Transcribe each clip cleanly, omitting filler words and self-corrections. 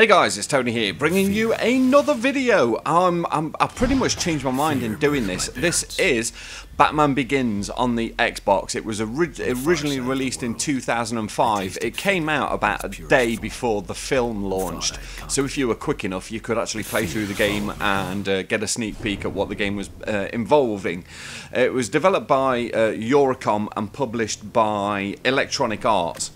Hey guys, it's Tony here, bringing you another video. I've pretty much changed my mind in doing this. This is Batman Begins on the Xbox. It was originally released in 2005. It came out about a day before the film launched. So if you were quick enough, you could actually play through the game and get a sneak peek at what the game was involving. It was developed by Eurocom and published by Electronic Arts.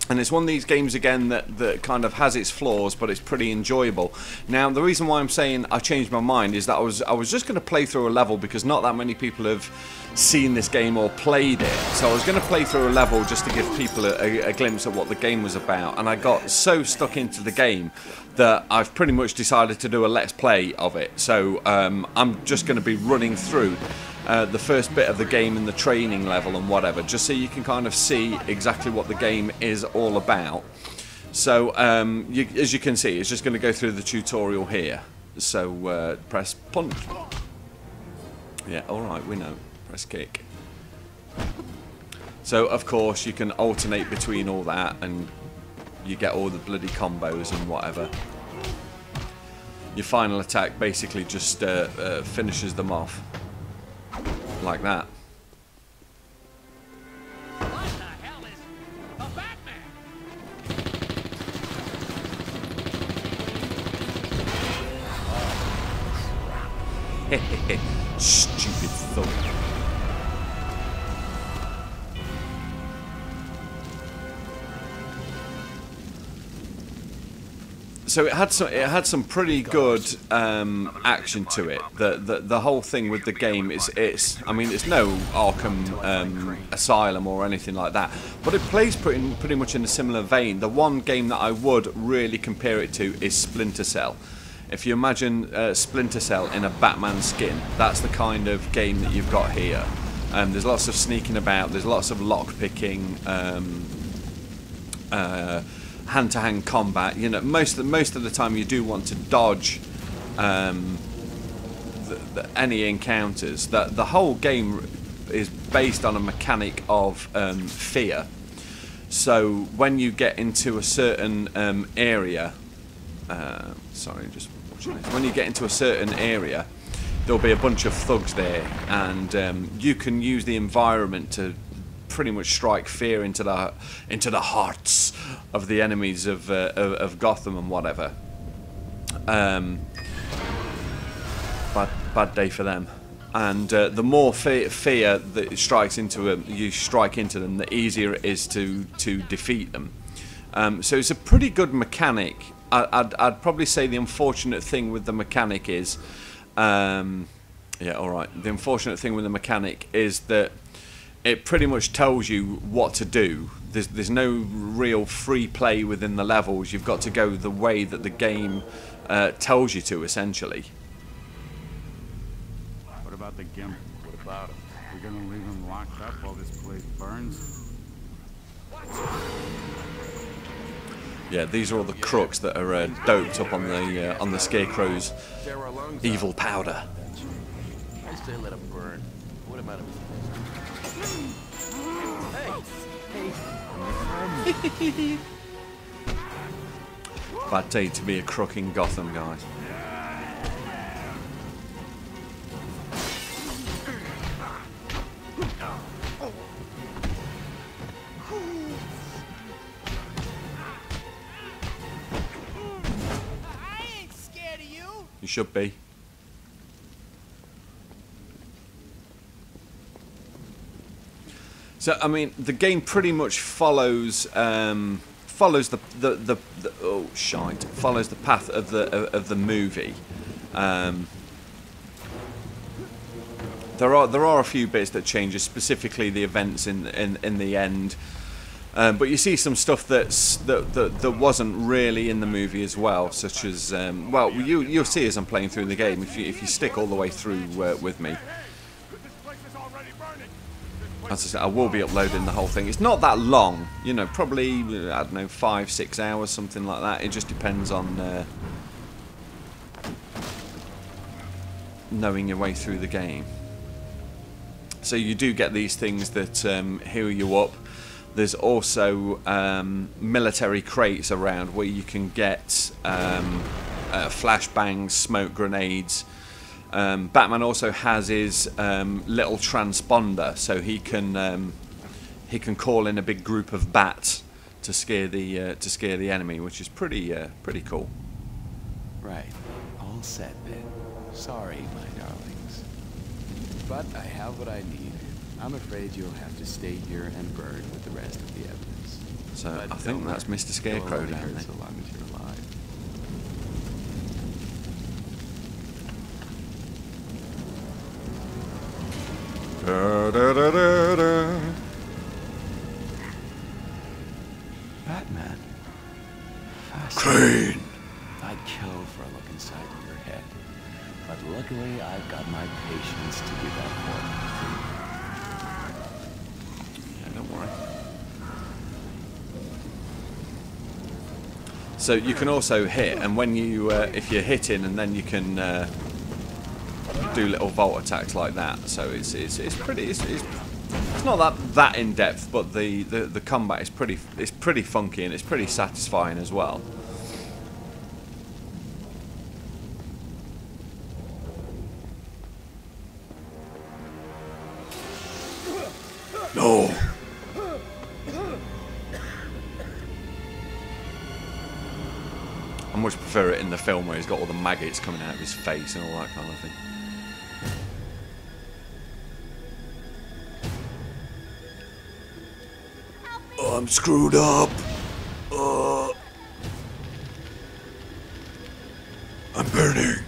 And it's one of these games again that kind of has its flaws, but it's pretty enjoyable. Now, the reason why I'm saying I changed my mind is that I was just going to play through a level because not that many people have seen this game or played it. So I was going to play through a level just to give people a glimpse at what the game was about. And I got so stuck into the game that I've pretty much decided to do a let's play of it. So I'm just going to be running through the first bit of the game and the training level and whatever, just so you can kind of see exactly what the game is all about. So as you can see, it's just going to go through the tutorial here. So press punch. Yeah, alright, we know. Press kick. So of course you can alternate between all that and you get all the bloody combos and whatever. Your final attack basically just finishes them off. Like that. What the hell is a Batman? Stupid thug. So it had some pretty good action to it. The whole thing with the game is it's no Arkham Asylum or anything like that, but it plays pretty much in a similar vein. The one game that I would really compare it to is Splinter Cell. If you imagine Splinter Cell in a Batman skin, that's the kind of game that you've got here. There's lots of sneaking about. There's lots of lock picking. Hand-to-hand combat. You know, most of the time you do want to dodge any encounters. The whole game is based on a mechanic of fear. So when you get into a certain area, sorry, just watching this. When you get into a certain area, there'll be a bunch of thugs there, and you can use the environment to pretty much strike fear into the hearts of the enemies of Gotham and whatever. Bad day for them. And the more fear that you strike into them, the easier it is to defeat them. So it's a pretty good mechanic. I'd probably say the unfortunate thing with the mechanic is, yeah, all right. The unfortunate thing with the mechanic is that it pretty much tells you what to do. There's no real free play within the levels. You've got to go the way that the game tells you to, essentially. What about the gimp? What about him? We're gonna leave him locked up while this place burns? Yeah, these are all the crooks that are doped up on the Scarecrow's evil powder. I say let him burn. What about him? Bad day to be a crook in Gotham, guys. I ain't scared of you. You should be. So I mean, the game pretty much follows the path of the movie. There are a few bits that changes, specifically the events in the end. But you see some stuff that wasn't really in the movie as well, such as well, you'll see as I'm playing through the game if you stick all the way through with me. As I said, I will be uploading the whole thing. It's not that long, you know, probably, I don't know, 5-6 hours, something like that. It just depends on knowing your way through the game. So you do get these things that heal you up. There's also military crates around where you can get flashbangs, smoke grenades. Batman also has his little transponder, so he can call in a big group of bats to scare the enemy, which is pretty cool. Right. All set then. Sorry, my darlings. But I have what I need. I'm afraid you'll have to stay here and burn with the rest of the evidence. So But I think don't that's worry, Mr. Scarecrow you'll only down hurt there. so long as you're alive. Da, da, da, da, da. Batman. Crane. I'd kill for a look inside your head. But luckily, I've got my patience to give up for. Yeah, don't worry. So you can also hit, and when you, if you're hitting, and then you can do little vault attacks like that. So it's pretty. It's not that in depth, but the combat is pretty funky, and it's pretty satisfying as well. No. I much prefer it in the film where he's got all the maggots coming out of his face and all that kind of thing. Oh, I'm screwed up. I'm burning.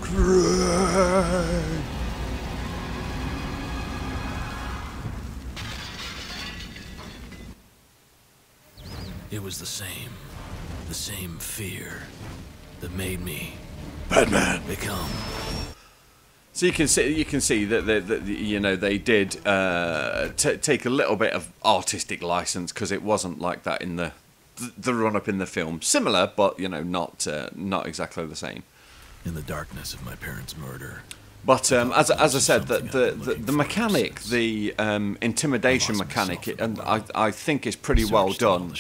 Crane. It was the same fear that made me Batman. become. So you can see that you know, they did take a little bit of artistic license, because it wasn't like that in the run up in the film. Similar, but you know, not exactly the same. In the darkness of my parents' murder. But as I said, the mechanic, the intimidation mechanic, and I think is pretty well done.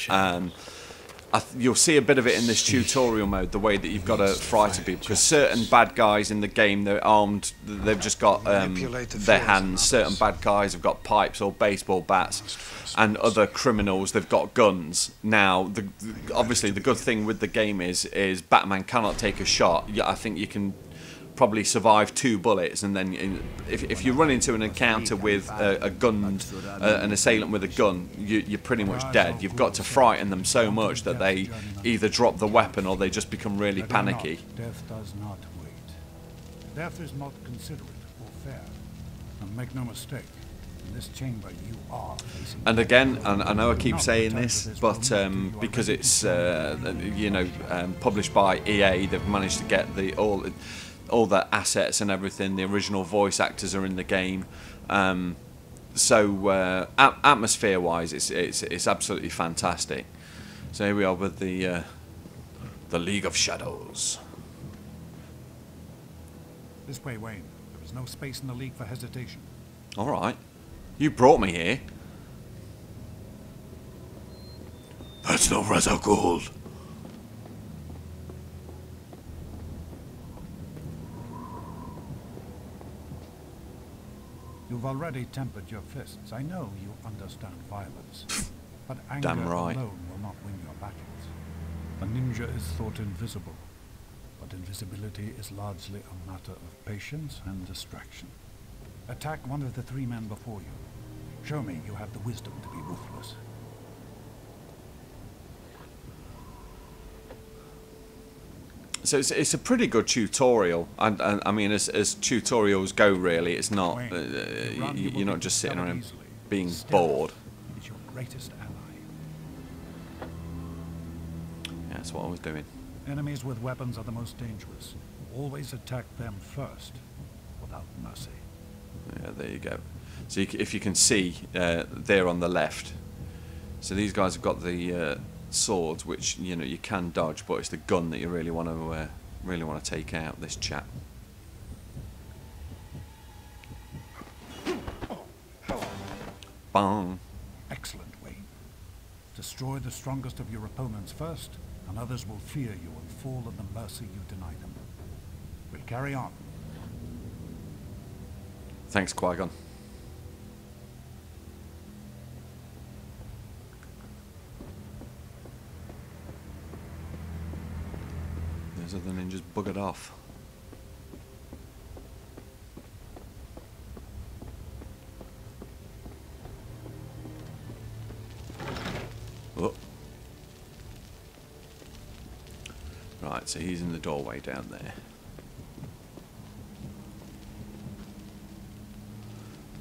You'll see a bit of it in this tutorial mode, the way that you've got to frighten people, because certain bad guys in the game, they're armed, they've just got their hands. Certain bad guys have got pipes or baseball bats, and other criminals, they've got guns. Now, obviously, the good thing with the game is Batman cannot take a shot. I think you can probably survive 2 bullets, and then if you run into an encounter with a gun, an assailant with a gun, you're pretty much dead. You've got to frighten them so much that they either drop the weapon or they just become really panicky. Death does not wait. Death is not considerate or fair. And make no mistake, in this chamber you are facing. And again, and I know I keep saying this, but because it's you know, published by EA, they've managed to get all the assets and everything. The original voice actors are in the game, so atmosphere-wise, it's absolutely fantastic. So here we are with the League of Shadows. This way, Wayne. There is no space in the League for hesitation. All right, you brought me here. That's no Ghul. You've already tempered your fists. I know you understand violence. But anger Damn right. alone will not win your battles. A ninja is thought invisible, but invisibility is largely a matter of patience and distraction. Attack one of the 3 men before you. Show me you have the wisdom to be ruthless. So it's a pretty good tutorial, and I mean, as tutorials go, really, it's not you're not just sitting around being bored. Is your greatest ally. Yeah, that's what I was doing. Enemies with weapons are the most dangerous. Always attack them first, without mercy. Yeah, there you go. So if you can see there on the left, so these guys have got the swords, which you know you can dodge, but it's the gun that you really want Really want to take out this chap. Bang. Excellent, Wayne. Destroy the strongest of your opponents first, and others will fear you and fall at the mercy you deny them. We'll carry on. Thanks, Qui-Gon. Those other ninjas buggered off. Oh. Right, so he's in the doorway down there.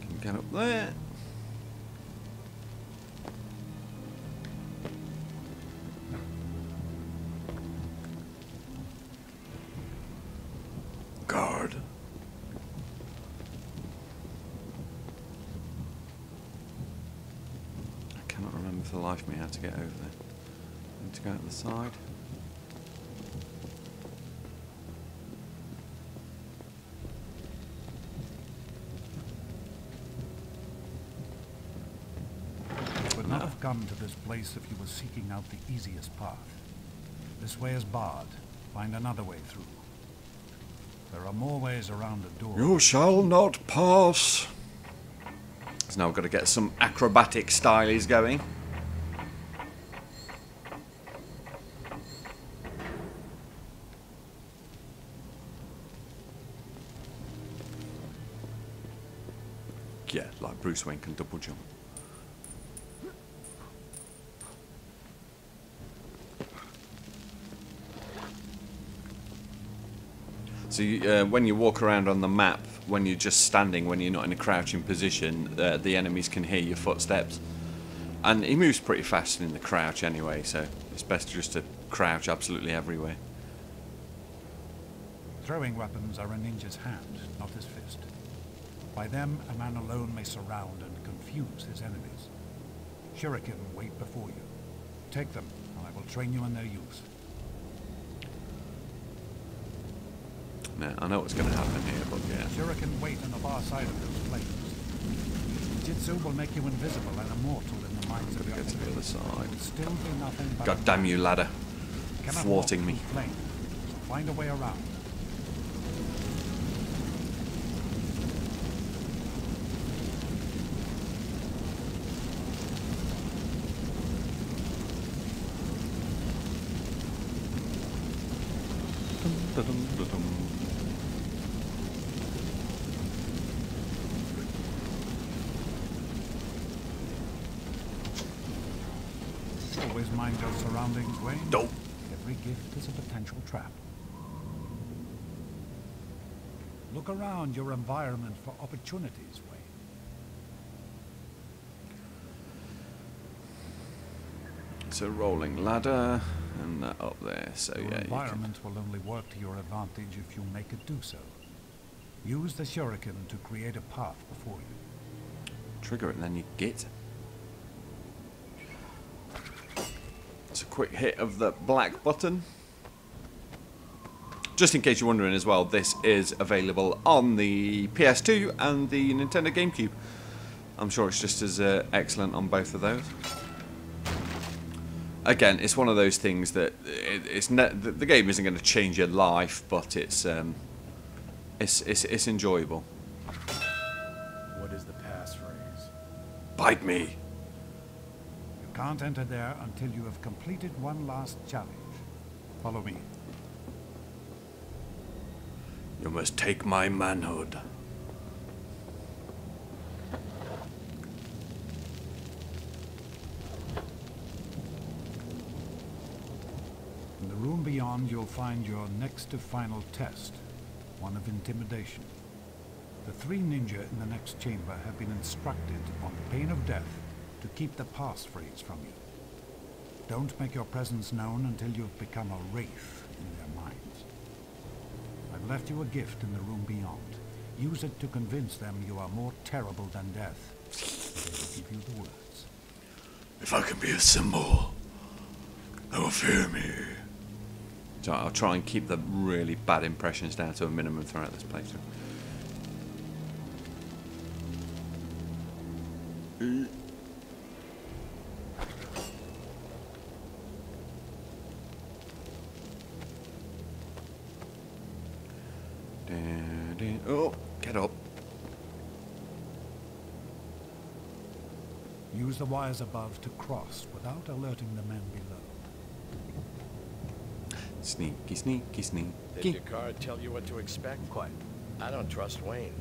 Can get up there. Guard. I cannot remember for the life of me how to get over there. Need to go out the side. You would not have come to this place if you were seeking out the easiest path. This way is barred. Find another way through. There are more ways around a door. You shall not pass. So now we've got to get some acrobatic stylies going. Yeah, like Bruce Wayne can double jump. So when you walk around on the map, when you're just standing, when you're not in a crouching position, the enemies can hear your footsteps. And he moves pretty fast in the crouch anyway, so it's best just to crouch absolutely everywhere. Throwing weapons are a ninja's hand, not his fist. By them, a man alone may surround and confuse his enemies. Shuriken wait before you. Take them, and I will train you in their use. Now, I know what's going to happen here, but yeah. Shuriken wait on the far side of those flames. Jitsu will make you invisible and immortal in the minds of your Get to the other enemies. side. It will still be nothing but God damn you, ladder. You cannot Thwarting walk me. through flames, so find a way around. Always mind your surroundings, Wayne. Dope. Every gift is a potential trap. Look around your environment for opportunities, Wayne. It's a rolling ladder, and that up there, so Your yeah, you can... environment will only work to your advantage if you make it do so. Use the shuriken to create a path before you. Trigger it and then you get. It's a quick hit of the black button. Just in case you're wondering as well, this is available on the PS2 and the Nintendo GameCube. I'm sure it's just as excellent on both of those. Again, it's one of those things that the game isn't going to change your life, but it's enjoyable. What is the passphrase? Bite me. You can't enter there until you have completed one last challenge. Follow me. You must take my manhood. In the room beyond, you'll find your next to final test, one of intimidation. The three ninja in the next chamber have been instructed on pain of death to keep the passphrase from you. Don't make your presence known until you've become a wraith in their minds. I've left you a gift in the room beyond. Use it to convince them you are more terrible than death. They will give you the words. If I can be a symbol, they will fear me. So I'll try and keep the really bad impressions down to a minimum throughout this playthrough. Oh, get up. Use the wires above to cross without alerting the men below. Sneaky, sneaky, sneaky. Did your card tell you what to expect? Quite. I don't trust Wayne.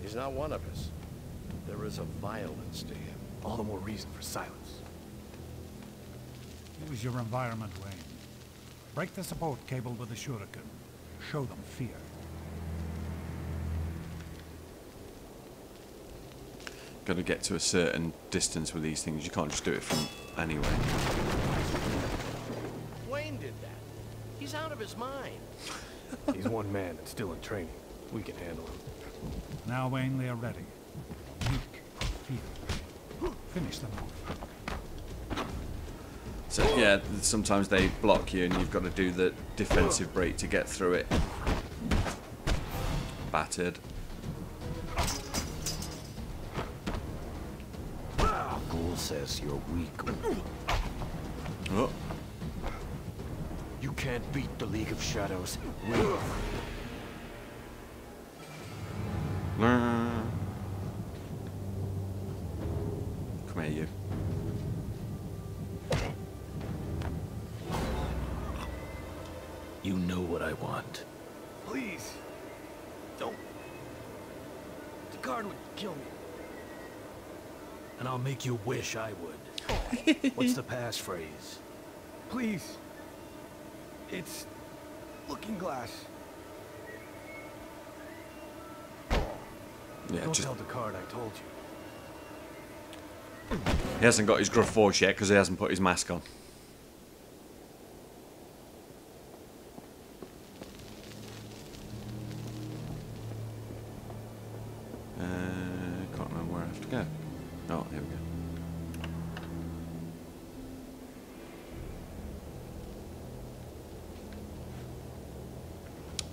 He's not one of us. There is a violence to him. All the more reason for silence. Use your environment, Wayne. Break the support cable with a shuriken. Show them fear. Got to get to a certain distance with these things. You can't just do it from anywhere. Wayne did that. He's out of his mind. He's one man and still in training. We can handle him. Now, Wayne, they are ready. Weak, fear. Finish them off. So yeah, sometimes they block you and you've got to do the defensive break to get through it. Battered. Ghul says you're weak. Oh. You can't beat the League of Shadows. Come here, you. You know what I want. Please. Don't. The guard would kill me. And I'll make you wish I would. What's the passphrase? Please. It's looking glass. Yeah, Don't just tell the card I told you. he hasn't got his gruff voice yet because he hasn't put his mask on. Can't remember where I have to go. Oh, here we go.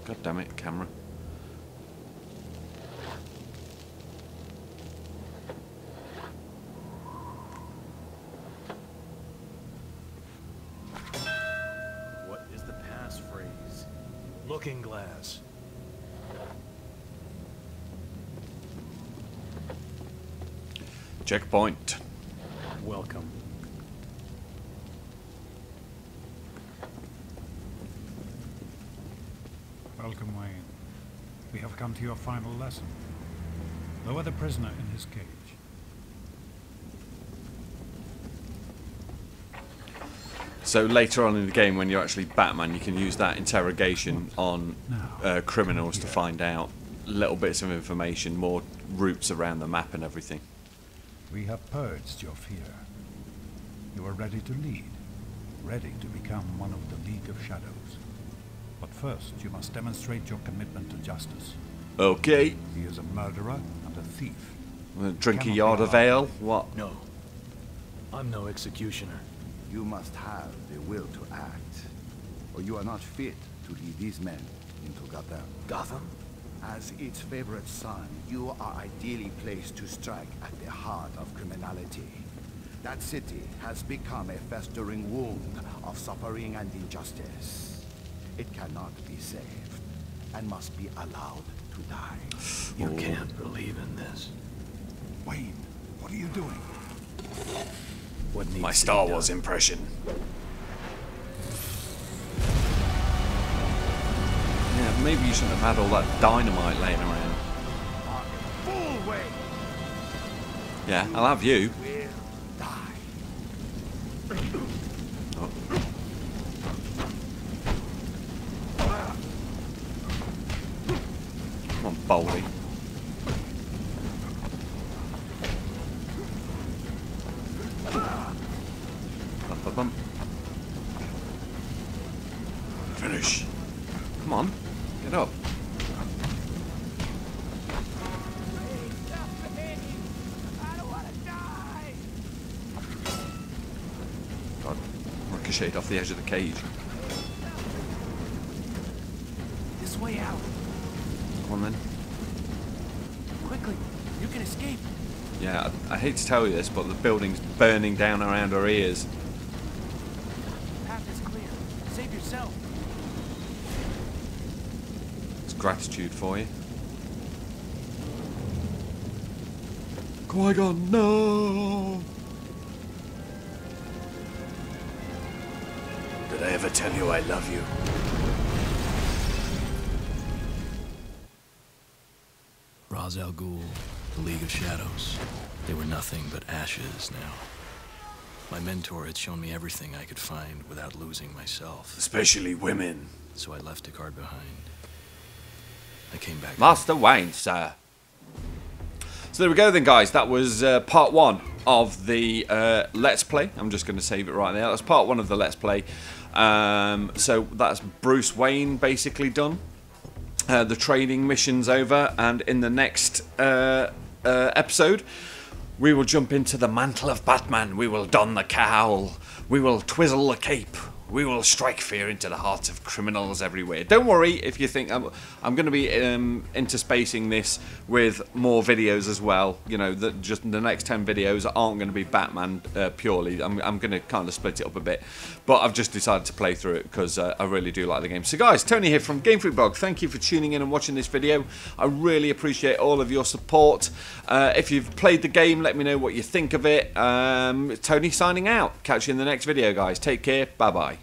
God damn it, camera. What is the passphrase? Looking glass. Checkpoint. Welcome. Welcome, Wayne. We have come to your final lesson. Lower the prisoner in his cage. So later on in the game, when you're actually Batman, you can use that interrogation on criminals to find out little bits of information, more routes around the map and everything. We have purged your fear. You are ready to lead, ready to become one of the League of Shadows. But first, you must demonstrate your commitment to justice. Okay. He is a murderer and a thief. Drink a yard of ale? What? No. I'm no executioner. You must have the will to act, or you are not fit to lead these men into Gotham. Gotham? As its favorite son, you are ideally placed to strike at the heart of criminality. That city has become a festering wound of suffering and injustice. It cannot be saved, and must be allowed to die. You can't believe in this. Wayne, what are you doing? What needs My to Star be Wars done? impression. Yeah, maybe you shouldn't have had all that dynamite laying around. Fool way! Yeah, I'll have you. Will die. Oh. Come on, Baldy. Bum, bum, bum. Finish. Come on, get up. God, ricocheted off the edge of the cage. on then. Quickly, you can escape. Yeah, I hate to tell you this, but the building's burning down around our ears. Path is clear. Save yourself. It's gratitude for you. Qui-Gon, no! Did I ever tell you I love you? Ra's al Ghul, the League of Shadows. They were nothing but ashes now. My mentor had shown me everything I could find without losing myself. Especially women. So I left Deckard behind. I came back. Master Wayne, sir. So there we go then, guys. That was part 1 of the Let's Play. I'm just going to save it right there. That's part 1 of the Let's Play. So that's Bruce Wayne basically done. The training mission's over, and in the next episode, we will jump into the mantle of Batman. We will don the cowl. We will twizzle the cape. We will strike fear into the hearts of criminals everywhere. Don't worry if you think I'm going to be interspacing this with more videos as well. You know, that just the next 10 videos aren't going to be Batman purely. I'm going to kind of split it up a bit. But I've just decided to play through it because I really do like the game. So guys, Tony here from gamefreakblog. Thank you for tuning in and watching this video. I really appreciate all of your support. If you've played the game, let me know what you think of it. Tony signing out. Catch you in the next video, guys. Take care. Bye-bye.